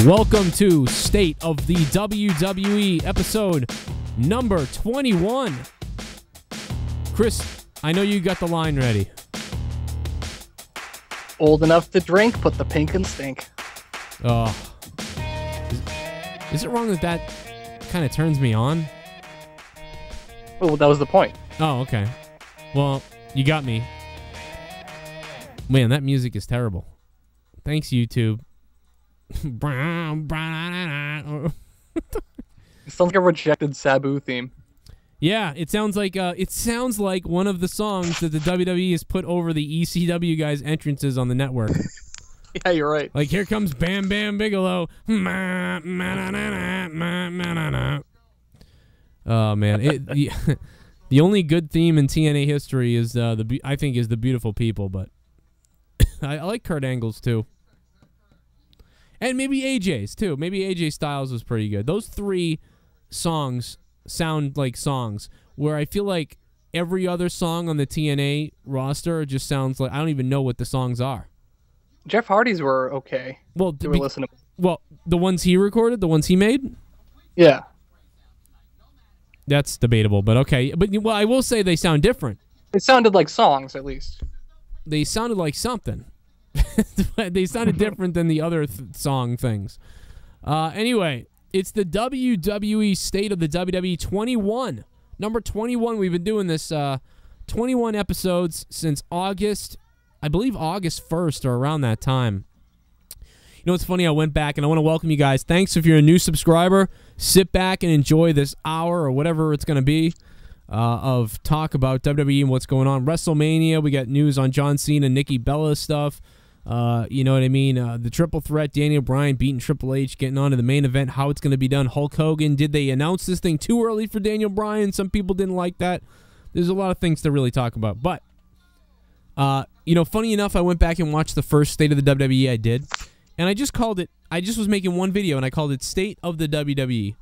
Welcome to State of the WWE, episode number 21. Chris, I know you got the line ready. Old enough to drink, but the pink and stink. Oh. Is it wrong that kind of turns me on? Well, that was the point. Oh, okay. Well, you got me. Man, that music is terrible. Thanks, YouTube. It sounds like a rejected Sabu theme. Yeah, it sounds like one of the songs that the WWE has put over the ECW guys' entrances on the network. Yeah, you're right. Like, here comes Bam Bam Bigelow. Oh man, the only good theme in TNA history is I think the Beautiful People, but I like Kurt Angle's too. And maybe AJ's too. Maybe AJ Styles was pretty good. Those three songs sound like songs where I feel like every other song on the TNA roster just sounds like I don't even know what the songs are. Jeff Hardy's were okay. Well, they were listenable. Well, the ones he recorded, the ones he made? Yeah. That's debatable, but okay. But well, I will say they sound different. It sounded like songs, at least. They sounded like something. They sounded different than the other song things. Anyway, it's the WWE State of the WWE 21. Number 21. We've been doing this 21 episodes since August, I believe August 1st or around that time. You know, it's funny, I went back and I want to welcome you guys. Thanks if you're a new subscriber. Sit back and enjoy this hour or whatever it's going to be of talk about WWE and what's going on. WrestleMania, we got news on John Cena, Nikki Bella stuff. You know what I mean? The triple threat, Daniel Bryan beating Triple H, getting on to the main event, how it's going to be done. Hulk Hogan, did they announce this thing too early for Daniel Bryan? Some people didn't like that. There's a lot of things to really talk about. But, you know, funny enough, I went back and watched the first State of the WWE I did. And I just called it, I just was making one video, and I called it State of the WWE.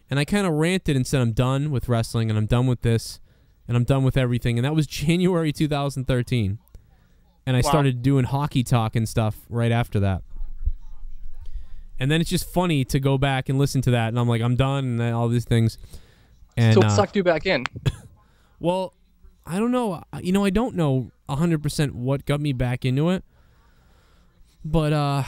And I kind of ranted and said, I'm done with wrestling, and I'm done with this, and I'm done with everything. And that was January 2013. And I started doing hockey talk and stuff right after that. And then it's just funny to go back and listen to that, and I'm like, I'm done, and all these things. And, so what sucked you back in? Well, I don't know. You know, I don't know 100% what got me back into it. But I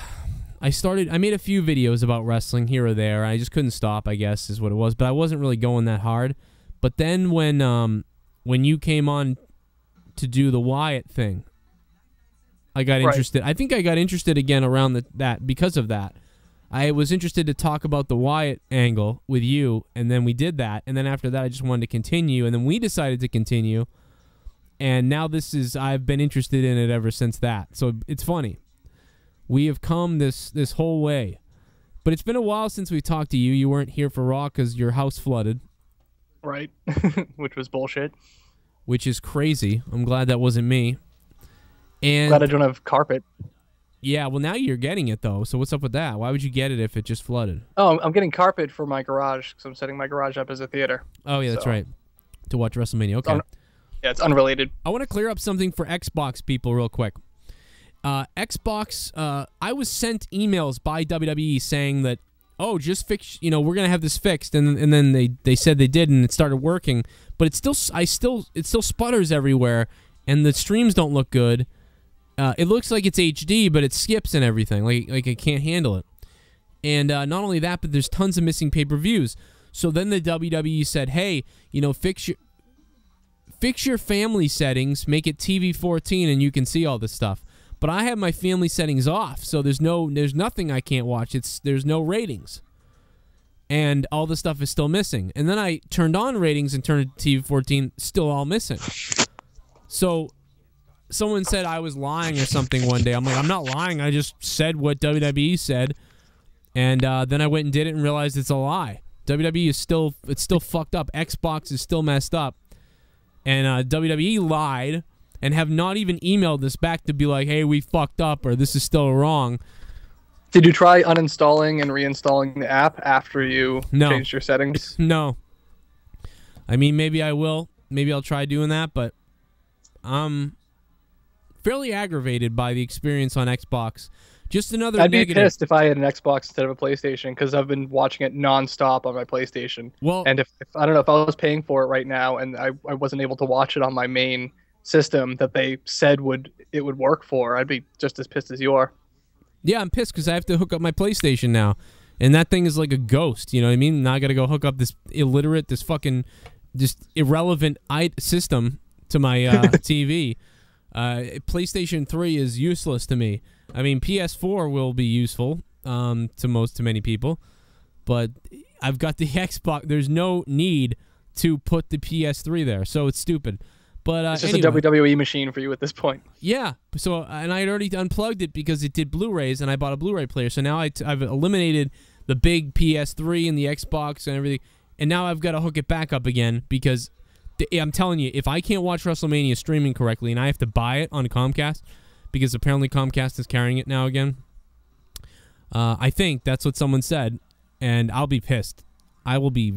made a few videos about wrestling here or there. I just couldn't stop, I guess, is what it was. But I wasn't really going that hard. But then when you came on to do the Wyatt thing, I got interested. I think I got interested again around that because of that. I was interested to talk about the Wyatt angle with you, and then we did that. And then after that, I just wanted to continue, and then we decided to continue. And now I've been interested in it ever since that. So it's funny. We have come this whole way. But it's been a while since we talked to you. You weren't here for Raw because your house flooded. Right. Which was bullshit. Which is crazy. I'm glad that wasn't me. And glad I don't have carpet. Yeah, well, now you're getting it, though. So what's up with that? Why would you get it if it just flooded? Oh, I'm getting carpet for my garage because I'm setting my garage up as a theater. Oh, yeah, that's right. To watch WrestleMania. Okay. Yeah, it's unrelated. I want to clear up something for Xbox people real quick. Xbox, I was sent emails by WWE saying that, oh, just fix, you know, we're going to have this fixed. And then they said they did, and it started working. But it still sputters everywhere, and the streams don't look good. It looks like it's HD, but it skips and everything. Like it can't handle it. And not only that, but there's tons of missing pay-per-views. So then the WWE said, hey, you know, fix your family settings, make it TV 14, and you can see all this stuff. But I have my family settings off, so there's nothing I can't watch. There's no ratings. And all the stuff is still missing. And then I turned on ratings and turned it to TV 14, still all missing. So someone said I was lying or something one day. I'm like, I'm not lying. I just said what WWE said. And then I went and did it and realized it's a lie. WWE is still fucked up. Xbox is still messed up. And WWE lied and have not even emailed us back to be like, hey, we fucked up or this is still wrong. Did you try uninstalling and reinstalling the app after you changed your settings? No. I mean, maybe I will. Maybe I'll try doing that, but I'm fairly aggravated by the experience on Xbox Just another I'd negative. be pissed if I had an Xbox instead of a PlayStation because I've been watching it nonstop on my PlayStation. Well, and if I don't know if I was paying for it right now and I wasn't able to watch it on my main system that they said it would work for, I'd be just as pissed as you are. Yeah, I'm pissed because I have to hook up my PlayStation now, and that thing is like a ghost. You know what I mean? Now I got to go hook up this fucking, just irrelevant system to my TV. PlayStation 3 is useless to me. I mean, PS4 will be useful to many people, but I've got the Xbox. There's no need to put the PS3 there, so it's stupid. But it's just anyway, a WWE machine for you at this point. Yeah. So and I had already unplugged it because it did Blu-rays, and I bought a Blu-ray player. So now I've eliminated the big PS3 and the Xbox and everything, and now I've got to hook it back up again because I'm telling you, if I can't watch WrestleMania streaming correctly and I have to buy it on Comcast because apparently Comcast is carrying it now again, I think that's what someone said, and I'll be pissed. I will be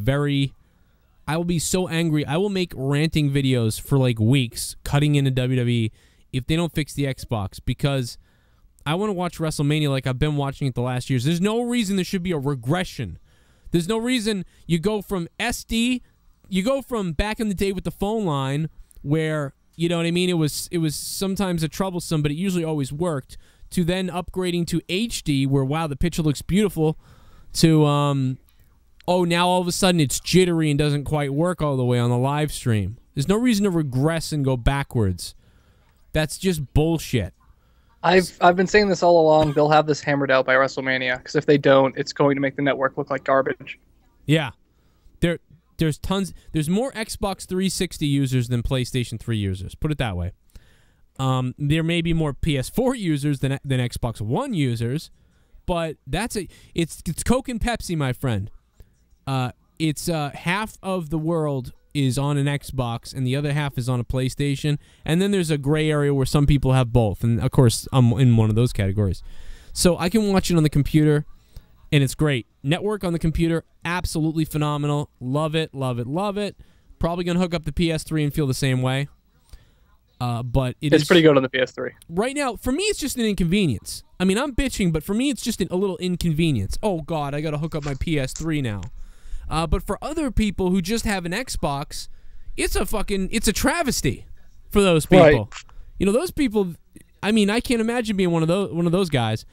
so angry. I will make ranting videos for like weeks cutting into WWE if they don't fix the Xbox because I want to watch WrestleMania like I've been watching it the last years. There's no reason there should be a regression. There's no reason you go from SD, you go from back in the day with the phone line where, you know what I mean, it was sometimes a troublesome, but it usually always worked, to then upgrading to HD where, wow, the picture looks beautiful, to oh, now all of a sudden it's jittery and doesn't quite work all the way on the live stream. There's no reason to regress and go backwards. That's just bullshit. I've been saying this all along. They'll have this hammered out by WrestleMania because if they don't, it's going to make the network look like garbage. Yeah. There's tons. There's more Xbox 360 users than PlayStation 3 users. Put it that way. There may be more PS4 users than Xbox One users, but it's Coke and Pepsi, my friend. It's half of the world is on an Xbox and the other half is on a PlayStation, and then there's a gray area where some people have both, and of course I'm in one of those categories. So I can watch it on the computer, and it's great. Network on the computer, absolutely phenomenal. Love it, love it, love it. Probably gonna hook up the PS3 and feel the same way. But it's pretty good on the PS3 right now. For me, it's just an inconvenience. I mean, I'm bitching, but for me, it's just a little inconvenience. Oh God, I gotta hook up my PS3 now. But for other people who just have an Xbox, it's a travesty for those people. Right. You know, those people. I mean, I can't imagine being one of those guys.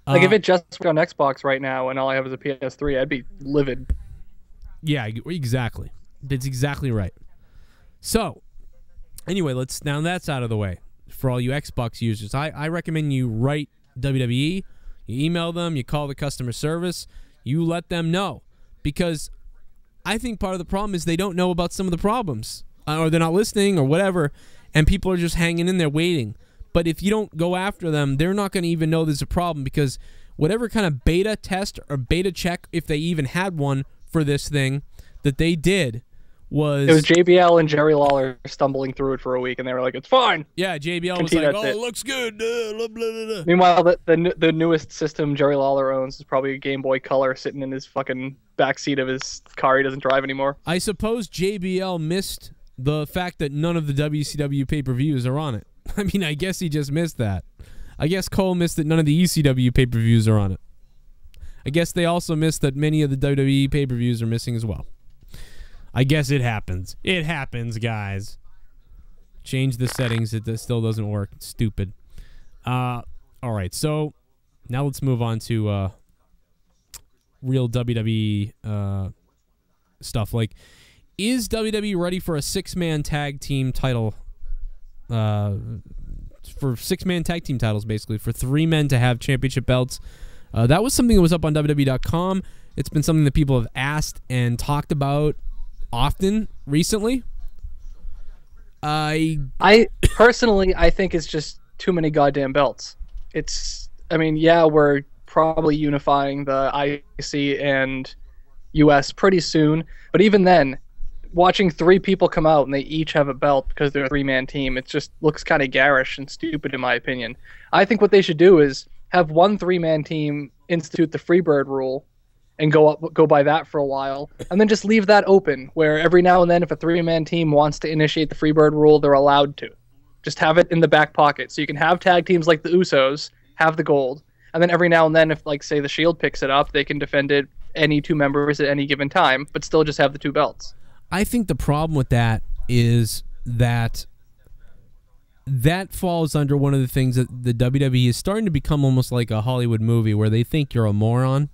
Like if it just went on Xbox right now and all I have is a PS3, I'd be livid. Yeah, exactly. That's exactly right. So, anyway, now that's out of the way for all you Xbox users. I recommend you write WWE, you email them, you call the customer service, you let them know. Because I think part of the problem is they don't know about some of the problems, or they're not listening, or whatever, and people are just hanging in there waiting. But if you don't go after them, they're not going to even know there's a problem, because whatever kind of beta test or beta check, if they even had one for this thing, that they did was... It was JBL and Jerry Lawler stumbling through it for a week, and they were like, it's fine. Yeah, JBL was like, oh, it looks good. Blah, blah, blah. Meanwhile, the newest system Jerry Lawler owns is probably a Game Boy Color sitting in his fucking backseat of his car he doesn't drive anymore. I suppose JBL missed the fact that none of the WCW pay-per-views are on it. I mean, I guess he just missed that. I guess Cole missed that none of the ECW pay-per-views are on it. I guess they also missed that many of the WWE pay-per-views are missing as well. I guess it happens. It happens, guys. Change the settings. It still doesn't work. It's stupid. All right, so now let's move on to real WWE stuff. Like, is WWE ready for a six-man tag team title? For six-man tag team titles, basically, for three men to have championship belts. That was something that was up on WWE.com. It's been something that people have asked and talked about often recently. I personally, I think it's just too many goddamn belts. I mean, yeah, we're probably unifying the IC and US pretty soon, but even then, watching three people come out and they each have a belt because they're a three-man team, it just looks kind of garish and stupid in my opinion. I think what they should do is have one three-man team institute the Freebird rule and go by that for a while, and then just leave that open where every now and then if a three-man team wants to initiate the Freebird rule, they're allowed to. Just have it in the back pocket so you can have tag teams like the Usos have the gold, And then every now and then, if like say the Shield picks it up, they can defend it any two members at any given time, but still just have the two belts. I think the problem with that is that falls under one of the things that the WWE is starting to become almost like a Hollywood movie where they think you're a moron,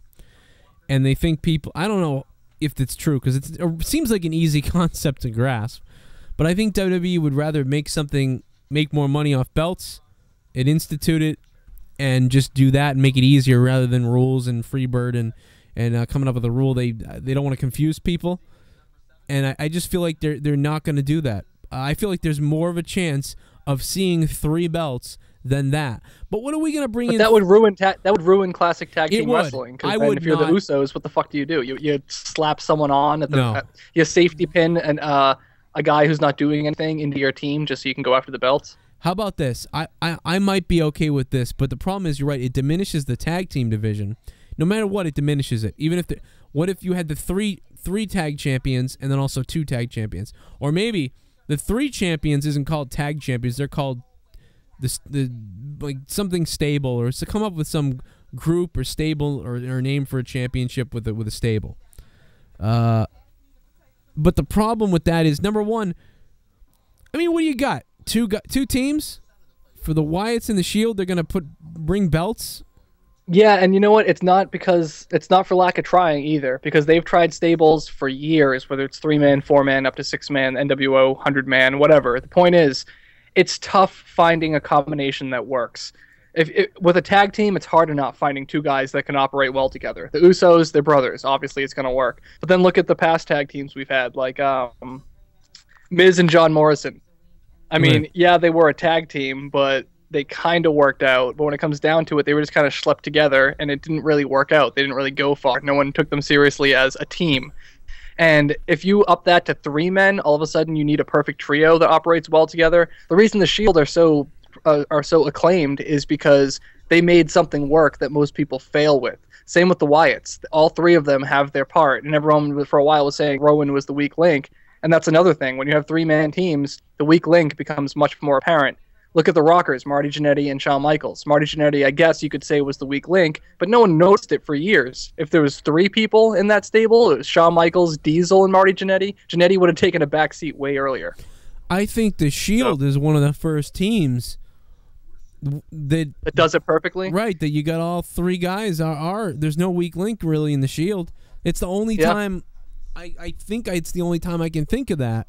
and they think people. I don't know if it's true because it seems like an easy concept to grasp, but I think WWE would rather make more money off belts, and institute it, and just do that and make it easier rather than rules and Freebird and coming up with a rule. They don't want to confuse people, and I just feel like they're not going to do that. I feel like there's more of a chance of seeing 3 belts than that. But what are we going to bring in? That would ruin classic tag team wrestling. Because if you're not. the Usos, what the fuck do? You slap someone on at the you safety pin and a guy who's not doing anything into your team just so you can go after the belts. How about this? I might be okay with this, but the problem is, you're right, it diminishes the tag team division. No matter what, it diminishes it. Even if what if you had the three tag champions and then also 2 tag champions? Or maybe the 3 champions isn't called tag champions, they're called the like something stable, or to come up with some group or stable or name for a championship with a stable. But the problem with that is, number one, I mean, what do you got? Two teams for the Wyatts and the Shield. They're gonna bring belts. Yeah, and you know what? It's not for lack of trying either, because they've tried stables for years, whether it's 3-man, 4-man, up to 6-man, NWO, 100-man, whatever. The point is, it's tough finding a combination that works. With a tag team, it's hard enough finding 2 guys that can operate well together. The Usos, they're brothers. Obviously, it's going to work. But then look at the past tag teams we've had, like Miz and John Morrison. I mean, yeah, they were a tag team, but they kind of worked out. But when it comes down to it, they were just kind of schlepped together, and it didn't really work out. They didn't really go far. No one took them seriously as a team. And if you up that to 3 men, all of a sudden you need a perfect trio that operates well together. The reason the Shield are so acclaimed is because they made something work that most people fail with. Same with the Wyatts. All 3 of them have their part, and everyone for a while was saying Rowan was the weak link. And that's another thing. When you have 3-man teams, the weak link becomes much more apparent. Look at the Rockers, Marty Jannetty and Shawn Michaels. Marty Jannetty, I guess you could say, was the weak link, but no one noticed it for years. If there was 3 people in that stable, it was Shawn Michaels, Diesel, and Marty Jannetty. Jannetty would have taken a back seat way earlier. I think the Shield is one of the first teams that does it perfectly. Right, that you got all 3 guys are there's no weak link really in the Shield. It's the only time I think it's the only time I can think of that.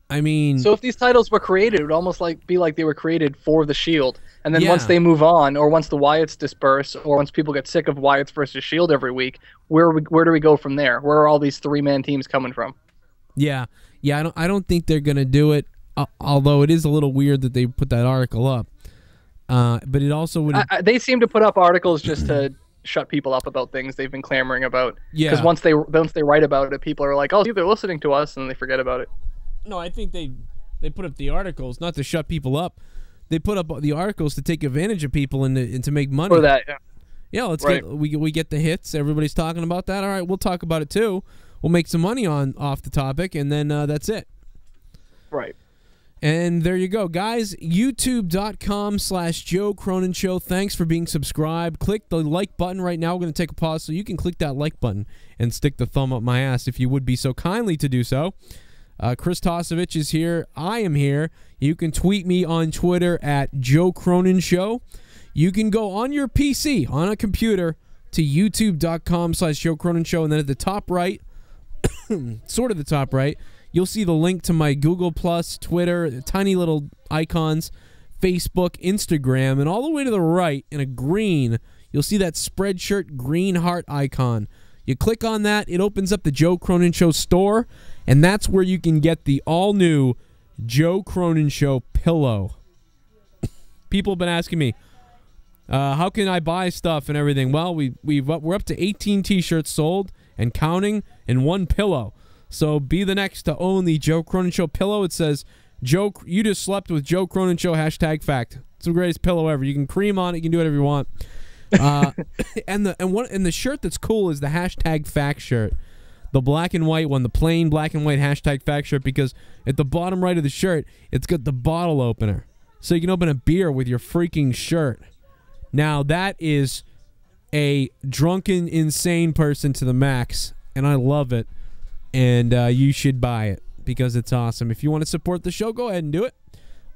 I mean, so if these titles were created, it would almost be like they were created for the Shield, and then once they move on, or once the Wyatts disperse, or once people get sick of Wyatts versus Shield every week, where do we go from there? Where are all these 3-man teams coming from? Yeah. I don't think they're gonna do it. Although it is a little weird that they put that article up. But it also would. They seem to put up articles just to shut people up about things they've been clamoring about. Yeah. Because once they write about it, people are like, "Oh, they're listening to us," and then they forget about it. No, I think they put up the articles not to shut people up. They put up the articles to take advantage of people and to make money. For that, yeah. Yeah, let's we get the hits. Everybody's talking about that. All right, we'll talk about it too. We'll make some money off the topic, and then that's it. Right. And there you go, guys. YouTube.com/Joe Cronin Show. Thanks for being subscribed. Click the like button right now. We're going to take a pause so you can click that like button and stick the thumb up my ass if you would be so kindly to do so. Chris Tosevich is here. I am here. You can tweet me on Twitter at Joe Cronin Show. You can go on your PC, on a computer, to youtube.com/Joe Cronin Show. And then at the top right, sort of the top right, you'll see the link to my Google+, Twitter, the tiny little icons, Facebook, Instagram, and all the way to the right in a green, you'll see that Spreadshirt green heart icon. You click on that, it opens up the Joe Cronin Show store, and that's where you can get the all-new Joe Cronin Show pillow. People have been asking me, how can I buy stuff and everything? Well, we're up to 18 T-shirts sold and counting, and 1 pillow. So be the next to own the Joe Cronin Show pillow. It says, "Joe, you just slept with Joe Cronin Show #fact." It's the greatest pillow ever. You can cream on it. You can do whatever you want. And the shirt that's cool is the #fact shirt, the black and white one, the plain black and white #fact shirt. Because at the bottom right of the shirt, it's got the bottle opener, so you can open a beer with your freaking shirt. Now, that is a drunken, insane person to the max, and I love it. And you should buy it because it's awesome. If you want to support the show, go ahead and do it.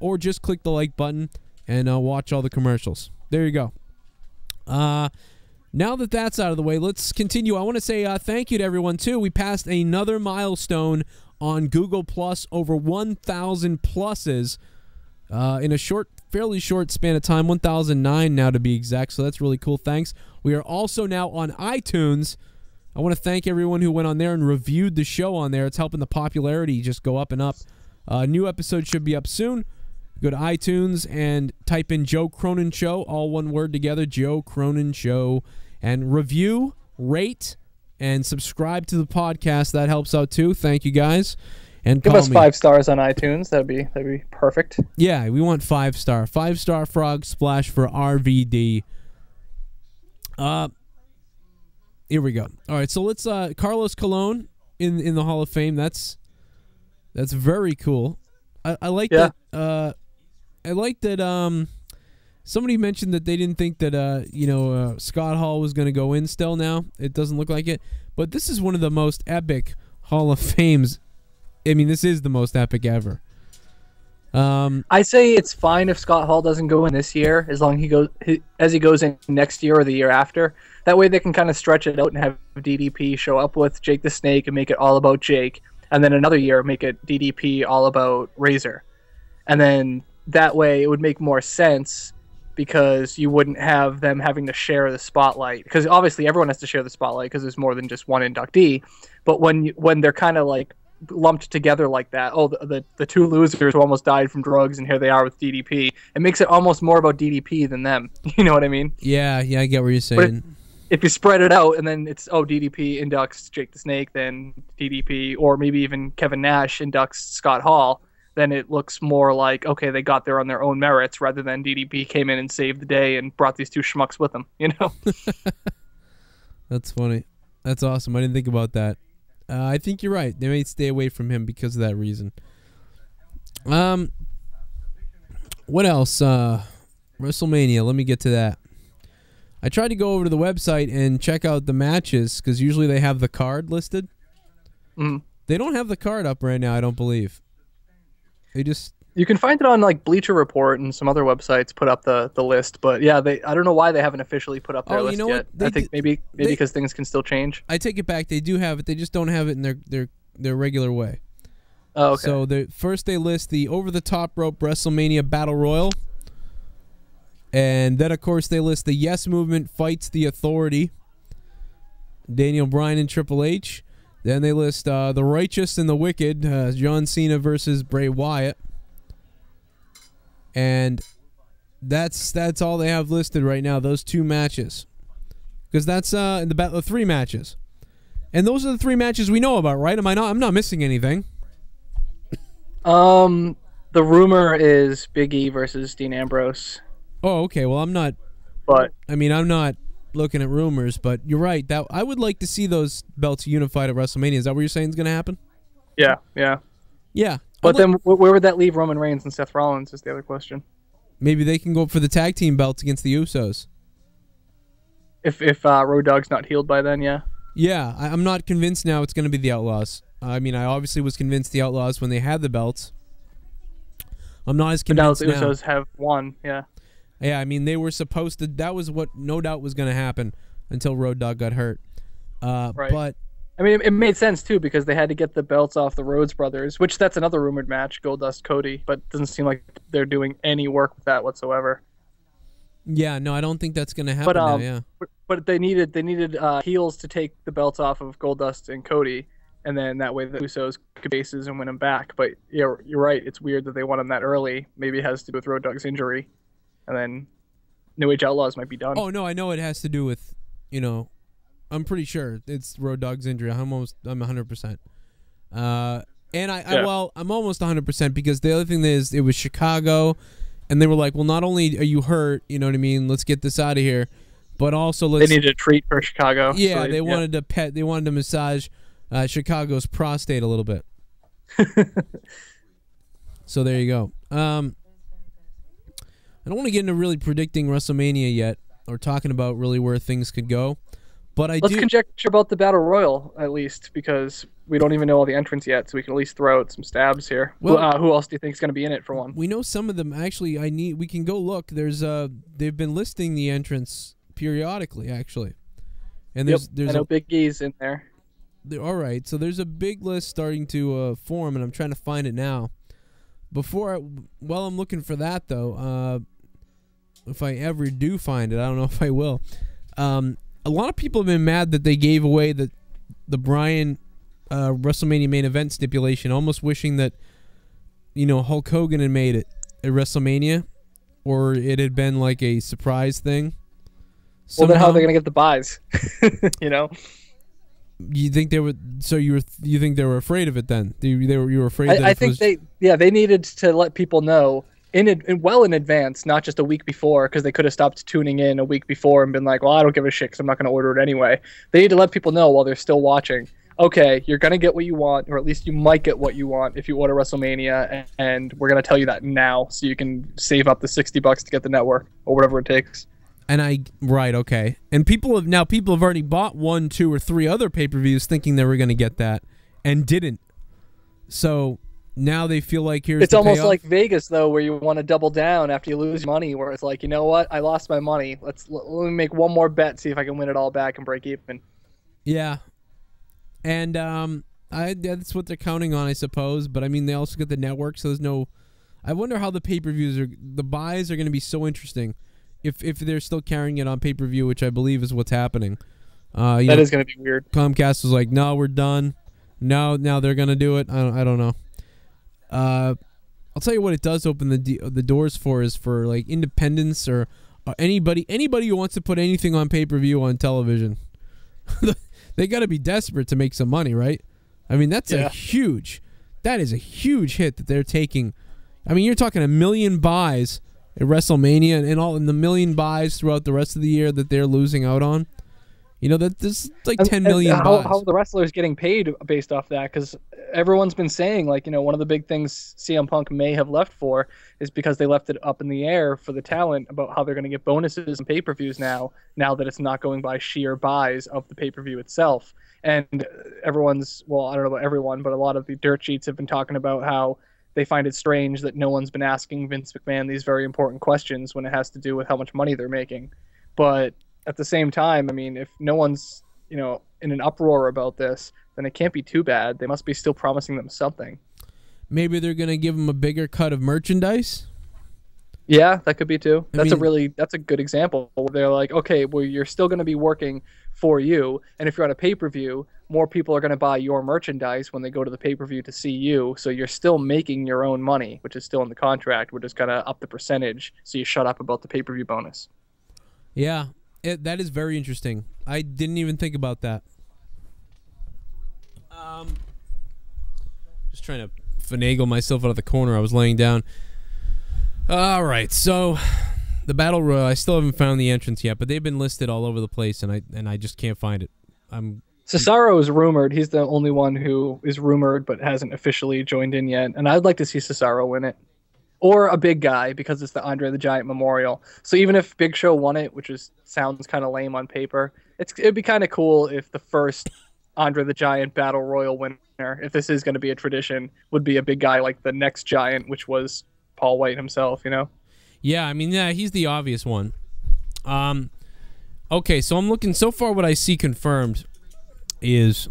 Or just click the like button and watch all the commercials. There you go. Now that that's out of the way, let's continue. I want to say thank you to everyone, too. We passed another milestone on Google Plus, over 1,000 pluses in a fairly short span of time, 1,009 now to be exact, so that's really cool. Thanks. We are also now on iTunes. I want to thank everyone who went on there and reviewed the show on there. It's helping the popularity just go up and up. New episode should be up soon. Go to iTunes and type in Joe Cronin Show, all one word together, Joe Cronin Show, and review, rate, and subscribe to the podcast. That helps out too. Thank you guys. And give us 5 stars on iTunes. That'd be perfect. Yeah, we want 5-star. 5-star frog splash for RVD. Here we go. All right, so let's Carlos Colon in the Hall of Fame. That's very cool. I like that. I like that. Somebody mentioned that they didn't think that Scott Hall was going to go in still. Now it doesn't look like it, but this is one of the most epic Hall of Fames. I mean, this is the most epic ever. I say it's fine if Scott Hall doesn't go in this year, as long as he goes in next year or the year after. That way they can kind of stretch it out and have DDP show up with Jake the Snake and make it all about Jake, and then another year make it DDP all about Razor, and then that way it would make more sense because you wouldn't have them having to share the spotlight, because obviously everyone has to share the spotlight because there's more than just one inductee. But when they're kind of like lumped together like that, the 2 losers who almost died from drugs, and here they are with DDP, it makes it almost more about DDP than them. You know what I mean? Yeah, I get what you're saying. But if you spread it out and then it's DDP inducts Jake the Snake, then DDP, or maybe even Kevin Nash inducts Scott Hall, then it looks more like, okay, they got there on their own merits, rather than DDP came in and saved the day and brought these 2 schmucks with him, you know? That's funny. That's awesome. I didn't think about that. I think you're right. They may stay away from him because of that reason. What else? WrestleMania. Let me get to that. I tried to go over to the website and check out the matches, because usually they have the card listed. They don't have the card up right now, I don't believe. You can find it on like Bleacher Report, and some other websites put up the list, but yeah, I don't know why they haven't officially put up their list yet. I think maybe because things can still change. I take it back. They do have it. They just don't have it in their regular way. Oh, okay. So first they list the Over the Top Rope WrestleMania Battle Royal, and then of course they list the Yes Movement fights the Authority, Daniel Bryan and Triple H. Then they list the Righteous and the Wicked, John Cena versus Bray Wyatt. And that's all they have listed right now, those 2 matches. Because that's the 3 matches. And those are the 3 matches we know about, right? I'm not missing anything. The rumor is Big E versus Dean Ambrose. Oh, okay. Well, I'm not looking at rumors, but you're right. That I would like to see those belts unified at WrestleMania. Is that what you're saying is going to happen? Yeah. But then where would that leave Roman Reigns and Seth Rollins is the other question. Maybe they can go for the tag team belts against the Usos. If Road Dogg's not healed by then, yeah. Yeah, I'm not convinced now it's going to be the Outlaws. I mean, I obviously was convinced the Outlaws when they had the belts. I'm not as convinced now. But now the Usos have won, yeah. Yeah, I mean, they were supposed to... That was what no doubt was going to happen until Road Dogg got hurt. Right. But... I mean, it made sense, too, because they had to get the belts off the Rhodes brothers, which that's another rumored match, Goldust Cody, but it doesn't seem like they're doing any work with that whatsoever. Yeah, no, I don't think that's going to happen now, yeah. But they needed heels to take the belts off of Goldust and Cody, and then that way the Usos could bases and win them back. But yeah, you're right, it's weird that they won them that early. Maybe it has to do with Road Dogg's injury, and then New Age Outlaws might be done. Oh, no, I know it has to do with, I'm pretty sure it's Road Dogg's injury. I'm 100%. And I'm almost 100% because the other thing is it was Chicago, and they were like, well, not only are you hurt, you know what I mean? Let's get this out of here, but also they needed a treat for Chicago. Yeah, so they wanted to massage Chicago's prostate a little bit. So there you go. I don't want to get into really predicting WrestleMania yet. or talking about really where things could go. But Let's conjecture about the Battle Royal, at least, because we don't even know all the entrants yet, so we can at least throw out some stabs here. Well, who else do you think is going to be in it for one? We know some of them. Actually, we can go look. There's they've been listing the entrants periodically, actually. And there's I know Big E's in there. All right, so there's a big list starting to form, and I'm trying to find it now. While I'm looking for that, though, if I ever do find it, I don't know if I will. A lot of people have been mad that they gave away the Bryan WrestleMania main event stipulation, almost wishing that Hulk Hogan had made it at WrestleMania, or it had been like a surprise thing. Well, then how are they gonna get the buys? You think they were? So you think they were afraid of it then? You were afraid that I think they needed to let people know well in advance, not just a week before, because they could have stopped tuning in a week before and been like, well, I don't give a shit because I'm not going to order it anyway. They need to let people know while they're still watching, okay, you're going to get what you want, or at least you might get what you want if you order WrestleMania, and we're going to tell you that now so you can save up the $60 to get the network or whatever it takes. Right, okay. And people have already bought 1, 2, or 3 other pay-per-views thinking they were going to get that and didn't. So now they feel like it's almost like Vegas, though, where you want to double down after you lose money, where it's like, you know what, I lost my money. Let me make one more bet, see if I can win it all back and break even. Yeah. And that's what they're counting on, I suppose. But I mean, they also get the network, so there's no. I wonder how the the buys are going to be so interesting if they're still carrying it on pay-per-view, which I believe is what's happening. That is going to be weird. Comcast was like, no, we're done. Now they're going to do it. I don't know. I'll tell you what it does open the doors for is for like independents or anybody who wants to put anything on pay-per-view on television. They got to be desperate to make some money, right? I mean, that is a huge hit that they're taking. I mean, you're talking 1 million buys at WrestleMania and the 1 million buys throughout the rest of the year that they're losing out on. That there's like 10 million buys. How are the wrestlers getting paid based off that? Because everyone's been saying, like, one of the big things CM Punk may have left for is because they left it up in the air for the talent about how they're going to get bonuses and pay-per-views now that it's not going by sheer buys of the pay-per-view itself. And everyone's, well, I don't know about everyone, but a lot of the dirt sheets have been talking about how they find it strange that no one's been asking Vince McMahon these very important questions when it has to do with how much money they're making. But at the same time, I mean, if no one's, in an uproar about this, then it can't be too bad. They must be still promising them something. Maybe they're going to give them a bigger cut of merchandise? Yeah, that could be too. That's a good example. They're like, okay, well, you're still going to be working for you, and if you're on a pay-per-view, more people are going to buy your merchandise when they go to the pay-per-view to see you, so you're still making your own money, which is still in the contract. We're just going to up the percentage so you shut up about the pay-per-view bonus. Yeah. That is very interesting. I didn't even think about that. Just trying to finagle myself out of the corner. I was laying down. All right, so the Battle Royal. I still haven't found the entrance yet, but they've been listed all over the place, and I just can't find it. Cesaro is rumored. He's the only one who is rumored but hasn't officially joined in yet, and I'd like to see Cesaro win it. Or a big guy, because it's the Andre the Giant Memorial. So even if Big Show won it, which sounds kind of lame on paper, it'd be kind of cool if the first Andre the Giant Battle Royal winner, if this is going to be a tradition, would be a big guy like the next Giant, which was Paul White himself, Yeah, I mean, he's the obvious one. Okay, so I'm looking, so far what I see confirmed is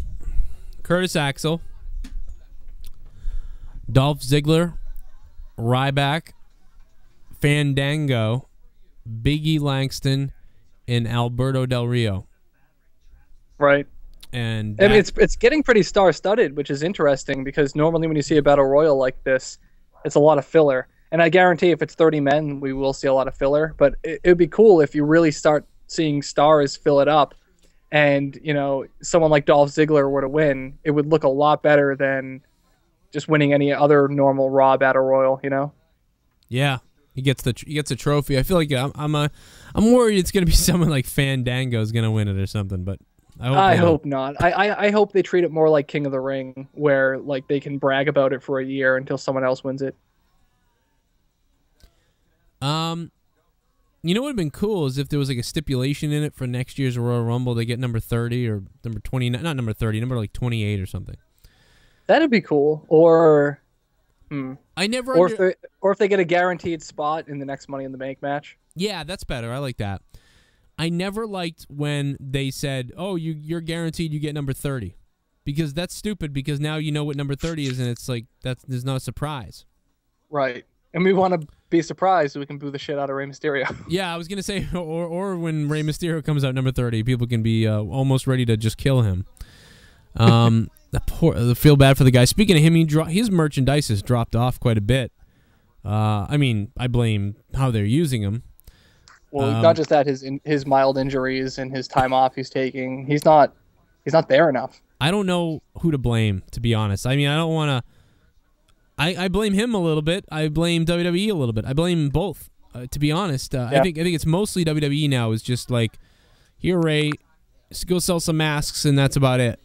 Curtis Axel, Dolph Ziggler, Ryback, Fandango, Big E Langston, and Alberto Del Rio. Right. And I mean, it's getting pretty star-studded, which is interesting because normally when you see a battle royal like this, it's a lot of filler. And I guarantee if it's 30 men, we will see a lot of filler. But it would be cool if you really start seeing stars fill it up, and someone like Dolph Ziggler were to win, it would look a lot better than just winning any other normal Raw Battle Royal, Yeah, he gets a trophy. I feel like I'm worried it's gonna be someone like Fandango's gonna win it or something, but I hope not. I hope they treat it more like King of the Ring, where like they can brag about it for a year until someone else wins it. You know what would have been cool is if there was like a stipulation in it for next year's Royal Rumble, they get number 30 or number 29, not number 30, number like 28 or something. That'd be cool. Or, I never. Or if they get a guaranteed spot in the next Money in the Bank match. Yeah, that's better. I like that. I never liked when they said, "Oh, you're guaranteed you get number 30," because that's stupid. Because now you know what number 30 is, and it's like there's no surprise. Right. And we want to be surprised so we can boo the shit out of Rey Mysterio. Yeah, I was gonna say, or when Rey Mysterio comes out number 30, people can be almost ready to just kill him. I feel bad for the guy. Speaking of him, his merchandise has dropped off quite a bit. I mean, I blame how they're using him. Well, not just that, his mild injuries and his time off he's taking. He's not there enough. I don't know who to blame, to be honest. I mean, I don't want to. I blame him a little bit. I blame WWE a little bit. I blame both, to be honest. Yeah. I think it's mostly WWE now. Is just like, here, Ray, go sell some masks, and that's about it.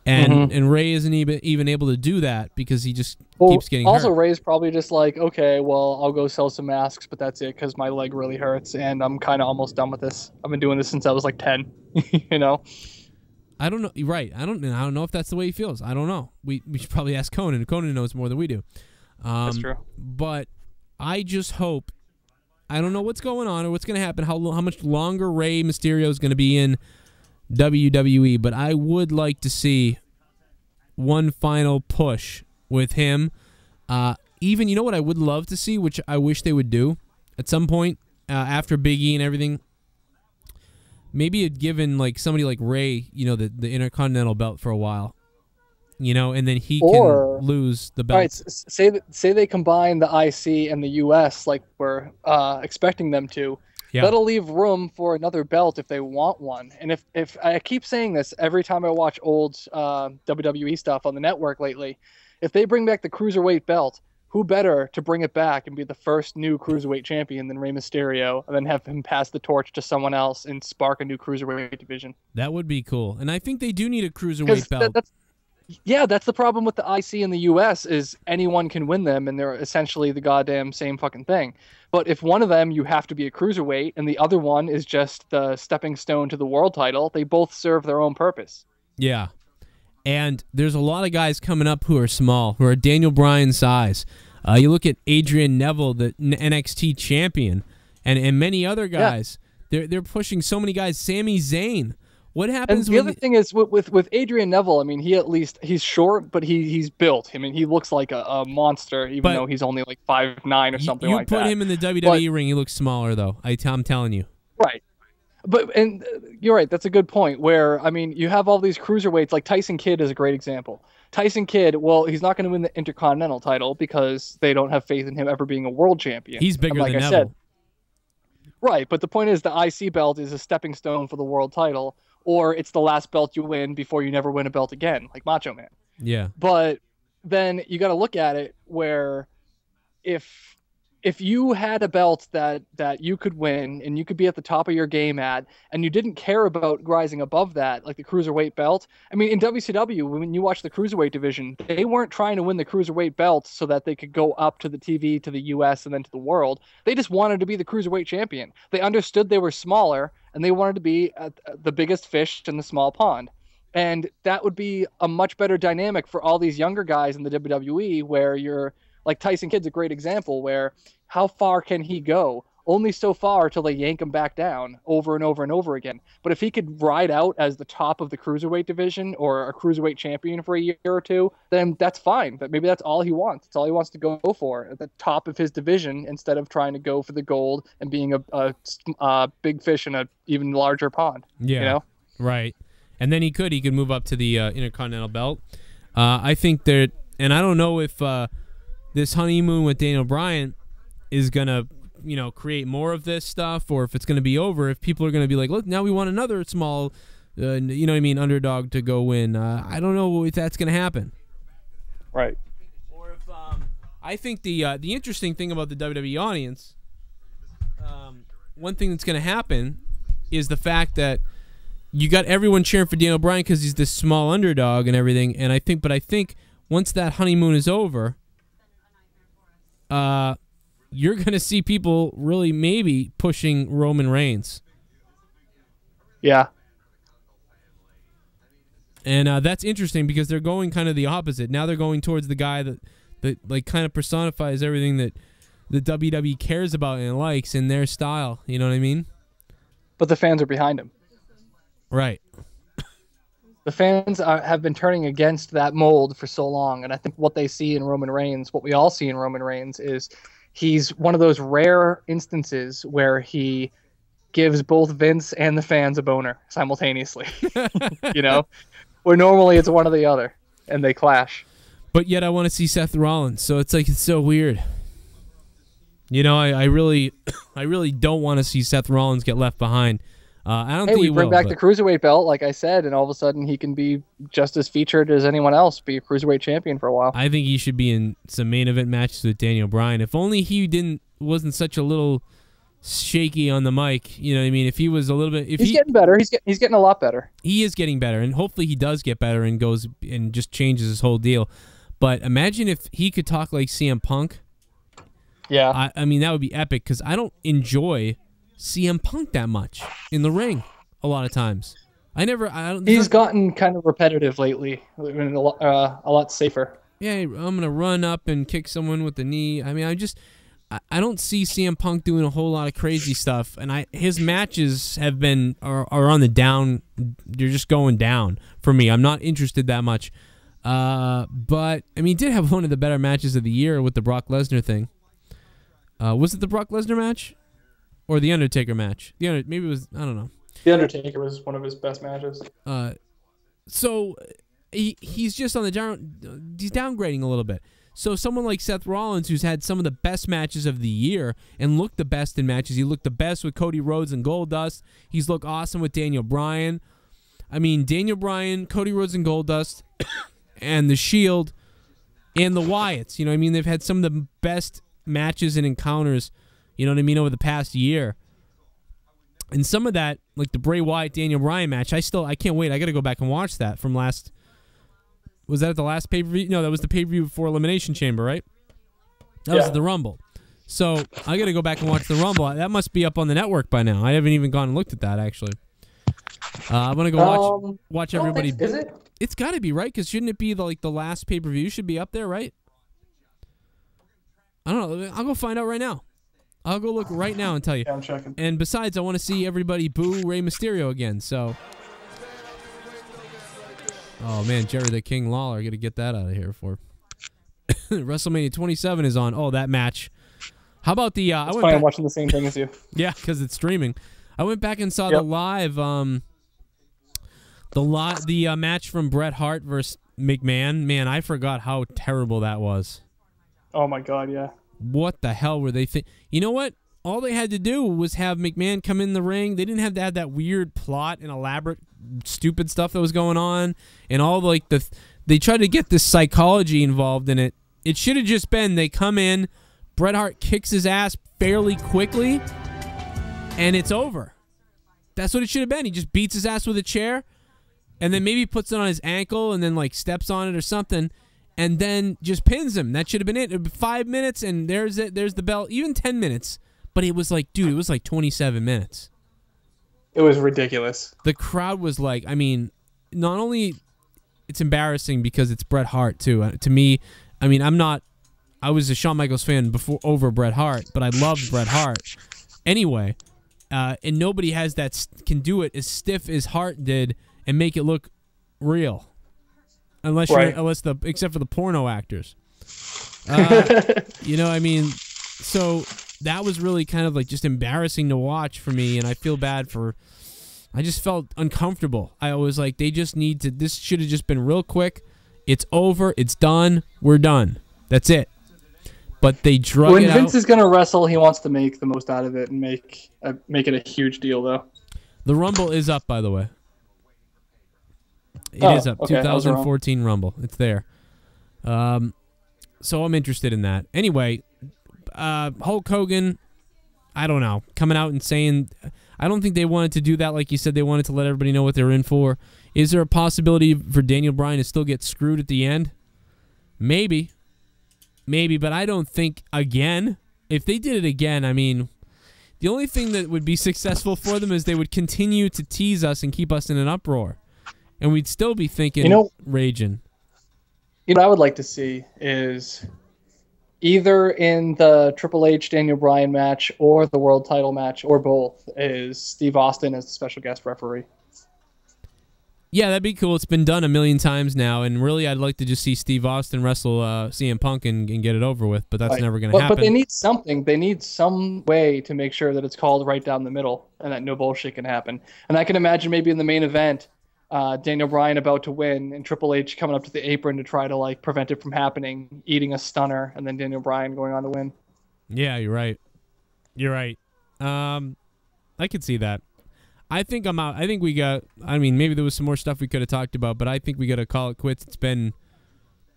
And Ray isn't even able to do that because he just keeps getting hurt. Ray's probably just like, okay, well, I'll go sell some masks, but that's it because my leg really hurts, and I'm kind of almost done with this. I've been doing this since I was like 10, you know? I don't know. Right. I don't know if that's the way he feels. I don't know. We should probably ask Conan. Conan knows more than we do. That's true. But I just hope. I don't know what's going on or what's going to happen. How much longer Rey Mysterio is going to be in WWE? But I would like to see one final push with him. Even, you know what I would love to see, which I wish they would do at some point after Big E and everything. Maybe it'd given like somebody like Ray, you know, the Intercontinental belt for a while, you know, and then he can lose the belt. Right, say they combine the IC and the US like we're expecting them to. Yeah. That'll leave room for another belt if they want one. And if I keep saying this every time I watch old WWE stuff on the network lately, if they bring back the Cruiserweight belt, who better to bring it back and be the first new Cruiserweight champion than Rey Mysterio, and then have him pass the torch to someone else and spark a new Cruiserweight division? That would be cool. And I think they do need a Cruiserweight belt. That's the problem with the IC in the US is anyone can win them, and they're essentially the goddamn same fucking thing. But if one of them you have to be a Cruiserweight, and the other one is just the stepping stone to the world title, they both serve their own purpose. Yeah. And there's a lot of guys coming up who are small, who are Daniel Bryan size. You look at Adrian Neville, the NXT champion, and many other guys. Yeah. They're pushing so many guys. Sami Zayn. What happens? And the other thing is with Adrian Neville. I mean, he's short, but he's built. I mean, he looks like a monster, even though he's only like 5'9" or something like that. You put him in the WWE ring, he looks smaller, though. I'm telling you. Right. And you're right. That's a good point. Where I mean, you have all these cruiserweights. Like Tyson Kidd is a great example. Tyson Kidd, well, he's not going to win the Intercontinental title because they don't have faith in him ever being a world champion. He's bigger than Neville. Right, but the point is the IC belt is a stepping stone for the world title, or it's the last belt you win before you never win a belt again, like Macho Man. Yeah. But then you got to look at it where if you had a belt that you could win and you could be at the top of your game at, and you didn't care about rising above that, like the Cruiserweight belt. I mean, in WCW, when you watch the Cruiserweight division, they weren't trying to win the Cruiserweight belt so that they could go up to the TV, to the US, and then to the world. They just wanted to be the Cruiserweight champion. They understood they were smaller, and they wanted to be the biggest fish in the small pond. And that would be a much better dynamic for all these younger guys in the WWE, where you're like Tyson Kidd's a great example, where how far can he go? Only so far till they yank him back down over and over and over again. But if he could ride out as the top of the Cruiserweight division or a Cruiserweight champion for a year or two, then that's fine. But maybe that's all he wants. It's all he wants to go for at the top of his division instead of trying to go for the gold and being a big fish in a even larger pond. Yeah, you know? Right. And then he could move up to the Intercontinental belt. I think that, and I don't know if this honeymoon with Daniel Bryan is gonna, create more of this stuff, or if it's gonna be over. If people are gonna be like, look, now we want another small, underdog to go win. I don't know if that's gonna happen. Right. Or if I think the interesting thing about the WWE audience, one thing that's gonna happen is the fact that you got everyone cheering for Daniel Bryan because he's this small underdog and everything. And I think once that honeymoon is over, you're going to see people really maybe pushing Roman Reigns. Yeah. And that's interesting because they're going kind of the opposite. Now they're going towards the guy that like kind of personifies everything that the WWE cares about and likes in their style. You know what I mean? But the fans are behind him. Right. The fans have been turning against that mold for so long, and I think what they see in Roman Reigns, what we all see in Roman Reigns, is he's one of those rare instances where he gives both Vince and the fans a boner simultaneously. You know, where normally it's one or the other, and they clash. But yet I want to see Seth Rollins, so it's like it's so weird. You know, I really don't want to see Seth Rollins get left behind. I don't think he will. Hey, we bring back the Cruiserweight belt, like I said, and all of a sudden he can be just as featured as anyone else, be a Cruiserweight champion for a while. I think he should be in some main event matches with Daniel Bryan. If only he wasn't such a little shaky on the mic. You know what I mean? If he was a little bit... He's getting better. He's getting a lot better. He is getting better, and hopefully he does get better and goes and just changes his whole deal. But imagine if he could talk like CM Punk. Yeah. I mean, that would be epic because I don't enjoy CM Punk that much in the ring a lot of times. He's gotten kind of repetitive lately, a lot safer. Yeah, I'm going to run up and kick someone with the knee. I mean, I don't see CM Punk doing a whole lot of crazy stuff, and his matches have been are on the down. They're just going down for me. I'm not interested that much. But I mean, he did have one of the better matches of the year with the Brock Lesnar thing. Was it the Brock Lesnar match? Or the Undertaker match. Maybe it was, I don't know. The Undertaker was one of his best matches. So he's just on the down. He's downgrading a little bit. So someone like Seth Rollins, who's had some of the best matches of the year and looked the best in matches. He looked the best with Cody Rhodes and Goldust. He's looked awesome with Daniel Bryan. I mean, Daniel Bryan, Cody Rhodes and Goldust, and The Shield, and the Wyatts. You know what I mean? They've had some of the best matches and encounters, you know what I mean, over the past year. And some of that, like the Bray Wyatt Daniel Bryan match, I can't wait. I got to go back and watch that from last. Was that at the last pay-per-view? No, that was the pay-per-view before Elimination Chamber, right? That was the Rumble. So I got to go back and watch the Rumble. That must be up on the network by now. I haven't even gone and looked at that, actually. I'm going to go watch everybody. Is it? It's got to be, right? Because shouldn't it be the last pay-per-view should be up there, right? I don't know. I'll go find out right now. I'll go look right now and tell you. Yeah, I'm checking. And besides, I want to see everybody boo Rey Mysterio again. So, oh man, Jerry the King Lawler, got to get that out of here for WrestleMania 27 is on. Oh, that match. How about the? I'm watching the same thing as you. Yeah, because it's streaming. I went back and saw the live, the match from Bret Hart versus McMahon. Man, I forgot how terrible that was. Oh my God, yeah. What the hell were they thinking? You know what? All they had to do was have McMahon come in the ring. They didn't have to have that weird plot and elaborate, stupid stuff that was going on, and all they tried to get this psychology involved in it. It should have just been they come in, Bret Hart kicks his ass fairly quickly, and it's over. That's what it should have been. He just beats his ass with a chair, and then maybe puts it on his ankle, and then like steps on it or something. And then just pins him. That should have been it. 5 minutes, and there's it. There's the bell. Even 10 minutes. But it was like, dude, it was like 27 minutes. It was ridiculous. The crowd was like, I mean, not only it's embarrassing because it's Bret Hart, too. To me, I mean, I was a Shawn Michaels fan over Bret Hart, but I loved Bret Hart. Anyway, and nobody can do it as stiff as Hart did and make it look real. Except for the porno actors. You know, I mean, so that was really kind of like just embarrassing to watch for me, and I feel bad I just felt uncomfortable. I was like, this should have just been real quick. It's over. It's done. We're done. That's it. But they drug it out. When Vince is going to wrestle, he wants to make the most out of it and make it a huge deal, though. The Rumble is up, by the way. It is up. Okay, 2014 Rumble. It's there. So I'm interested in that. Anyway, Hulk Hogan, I don't know, coming out and saying, I don't think they wanted to do that like you said. They wanted to let everybody know what they're in for. Is there a possibility for Daniel Bryan to still get screwed at the end? Maybe. Maybe, but I don't think, again, if they did it again, I mean, the only thing that would be successful for them is they would continue to tease us and keep us in an uproar. And we'd still be thinking, raging. You know what I would like to see is either in the Triple H Daniel Bryan match or the world title match or both is Steve Austin as the special guest referee. Yeah, that'd be cool. It's been done a million times now, and really I'd like to just see Steve Austin wrestle CM Punk and get it over with, but that's never going to happen. But they need something. They need some way to make sure that it's called right down the middle and that no bullshit can happen. And I can imagine maybe in the main event, Daniel Bryan about to win and Triple H coming up to the apron to try to like prevent it from happening, eating a stunner, and then Daniel Bryan going on to win. Yeah, you're right. You're right. I could see that. I think I'm out. I think we got, I mean, maybe there was some more stuff we could have talked about, but I think we got to call it quits. It's been,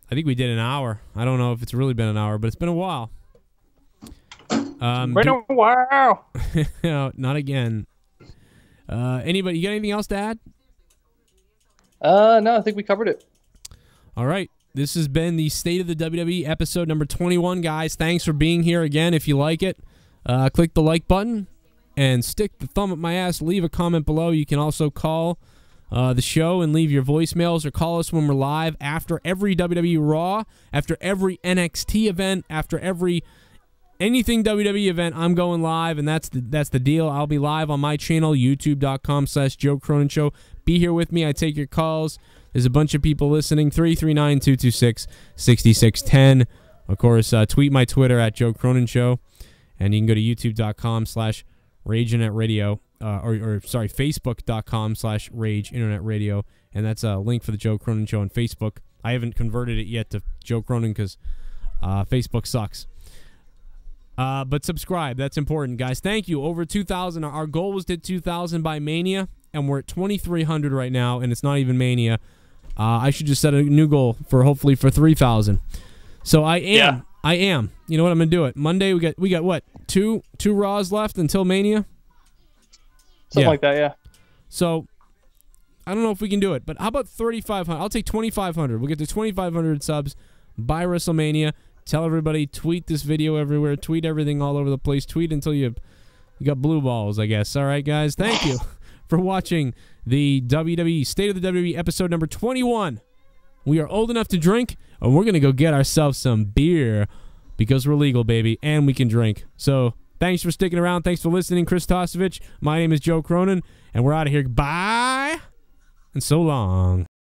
I think we did an hour. I don't know if it's really been an hour, but it's been a while. Been a while. No, not again. Anybody, you got anything else to add? No, I think we covered it. All right. This has been the State of the WWE episode number 21, guys. Thanks for being here again. If you like it, click the like button and stick the thumb up my ass. Leave a comment below. You can also call the show and leave your voicemails or call us when we're live after every WWE Raw, after every NXT event, after every anything WWE event. I'm going live, and that's the deal. I'll be live on my channel, youtube.com/Joe Cronin Show. Be here with me. I take your calls. There's a bunch of people listening. 339-226-6610. Of course, tweet my Twitter at Joe Cronin Show. And you can go to youtube.com/Rage Internet Radio. Sorry, facebook.com/Rage Internet Radio. And that's a link for the Joe Cronin Show on Facebook. I haven't converted it yet to Joe Cronin because Facebook sucks. But subscribe. That's important, guys. Thank you. Over 2,000. Our goal was to hit 2,000 by Mania, and we're at 2,300 right now, and it's not even Mania. I should just set a new goal for hopefully for 3,000. So I am. Yeah. I am. You know what? I'm gonna do it. Monday we got what? Two Raws left until Mania. Something like that, yeah. So I don't know if we can do it, but how about 3,500? I'll take 2,500. We'll get to 2,500 subs by WrestleMania. Tell everybody. Tweet this video everywhere. Tweet everything all over the place. Tweet until you got blue balls, I guess. All right, guys. Thank you for watching the WWE State of the WWE episode number 21. We are old enough to drink, and we're going to go get ourselves some beer because we're legal, baby, and we can drink. So thanks for sticking around. Thanks for listening, Chris Tosevich. My name is Joe Cronin, and we're out of here. Bye, and so long.